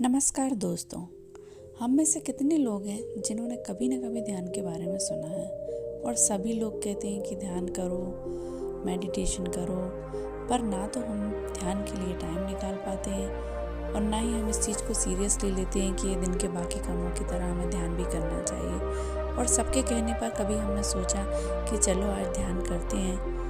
नमस्कार दोस्तों। हम में से कितने लोग हैं जिन्होंने कभी ना कभी ध्यान के बारे में सुना है। और सभी लोग कहते हैं कि ध्यान करो, मेडिटेशन करो, पर ना तो हम ध्यान के लिए टाइम निकाल पाते हैं और ना ही हम इस चीज़ को सीरियसली लेते हैं कि ये दिन के बाकी कामों की तरह हमें ध्यान भी करना चाहिए। और सबके कहने पर कभी हमने सोचा कि चलो आज ध्यान करते हैं,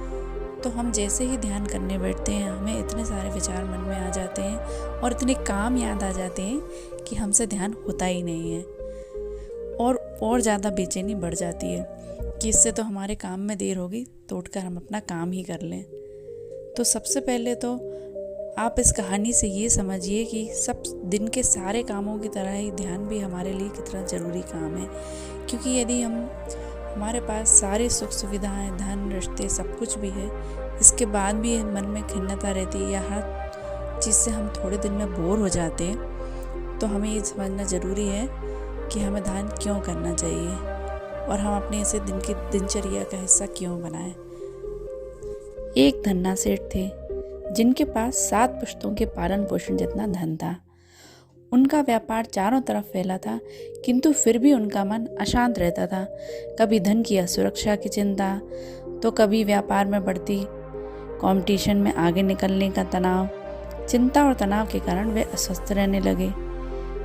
तो हम जैसे ही ध्यान करने बैठते हैं हमें इतने सारे विचार मन में आ जाते हैं और इतने काम याद आ जाते हैं कि हमसे ध्यान होता ही नहीं है। और ज़्यादा बेचैनी बढ़ जाती है कि इससे तो हमारे काम में देर होगी, तो उठकर हम अपना काम ही कर लें। तो सबसे पहले तो आप इस कहानी से ये समझिए कि सब दिन के सारे कामों की तरह ही ध्यान भी हमारे लिए कितना ज़रूरी काम है। क्योंकि यदि हमारे पास सारी सुख सुविधाएं, धन, रिश्ते सब कुछ भी है, इसके बाद भी मन में खिन्नता रहती है या हर चीज़ से हम थोड़े दिन में बोर हो जाते हैं, तो हमें ये समझना ज़रूरी है कि हमें ध्यान क्यों करना चाहिए और हम अपने इसे दिन की दिनचर्या का हिस्सा क्यों बनाएं। एक धन्ना सेठ थे जिनके पास 7 पुश्तों के पालन पोषण जितना धन था। उनका व्यापार चारों तरफ फैला था, किंतु फिर भी उनका मन अशांत रहता था। कभी धन की असुरक्षा की चिंता, तो कभी व्यापार में बढ़ती कंपटीशन में आगे निकलने का तनाव। चिंता और तनाव के कारण वे अस्वस्थ रहने लगे।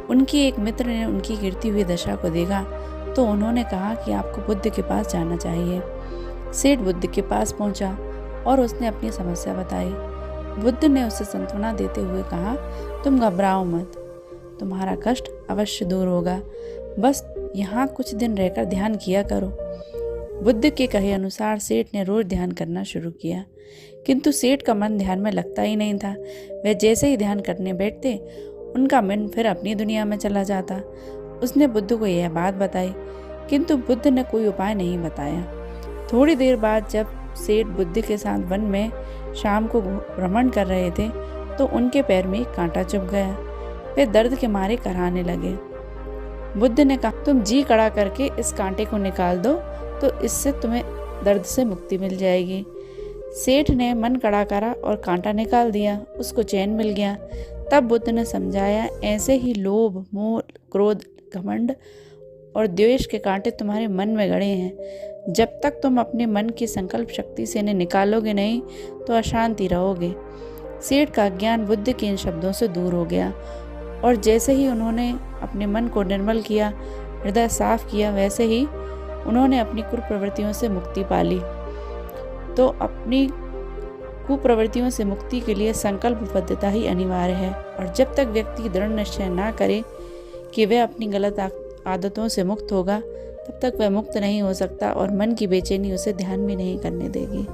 उनकी एक मित्र ने उनकी गिरती हुई दशा को देखा, तो उन्होंने कहा कि आपको बुद्ध के पास जाना चाहिए। सेठ बुद्ध के पास पहुंचा और उसने अपनी समस्या बताई। बुद्ध ने उसे सांत्वना देते हुए कहा, तुम घबराओ मत, तुम्हारा कष्ट अवश्य दूर होगा, बस यहाँ कुछ दिन रहकर ध्यान किया करो। बुद्ध के कहे अनुसार सेठ ने रोज ध्यान करना शुरू किया, किंतु सेठ का मन ध्यान में लगता ही नहीं था। वह जैसे ही ध्यान करने बैठते, उनका मन फिर अपनी दुनिया में चला जाता। उसने बुद्ध को यह बात बताई, किंतु बुद्ध ने कोई उपाय नहीं बताया। थोड़ी देर बाद जब सेठ बुद्ध के साथ वन में शाम को भ्रमण कर रहे थे, तो उनके पैर में एक कांटा चुभ गया। वे दर्द के मारे कराहने लगे। बुद्ध ने कहा, तुम जी कड़ा करके इस कांटे को निकाल दो, तो इससे तुम्हें दर्द से मुक्ति मिल जाएगी। सेठ ने मन कड़ा करा और कांटा निकाल दिया। उसको चैन मिल गया। तब बुद्ध ने समझाया, ऐसे ही लोभ, मोह, क्रोध, घमंड और द्वेष के कांटे तुम्हारे मन में गड़े हैं। जब तक तुम अपने मन की संकल्प शक्ति से इन्हें निकालोगे नहीं, तो अशांति रहोगे। सेठ का ज्ञान बुद्ध के इन शब्दों से दूर हो गया और जैसे ही उन्होंने अपने मन को निर्मल किया, हृदय साफ किया, वैसे ही उन्होंने अपनी कुप्रवृत्तियों से मुक्ति पाली। तो अपनी कुप्रवृत्तियों से मुक्ति के लिए संकल्पबद्धता ही अनिवार्य है। और जब तक व्यक्ति दृढ़ निश्चय ना करे कि वह अपनी गलत आदतों से मुक्त होगा, तब तक वह मुक्त नहीं हो सकता और मन की बेचैनी उसे ध्यान भी नहीं करने देगी।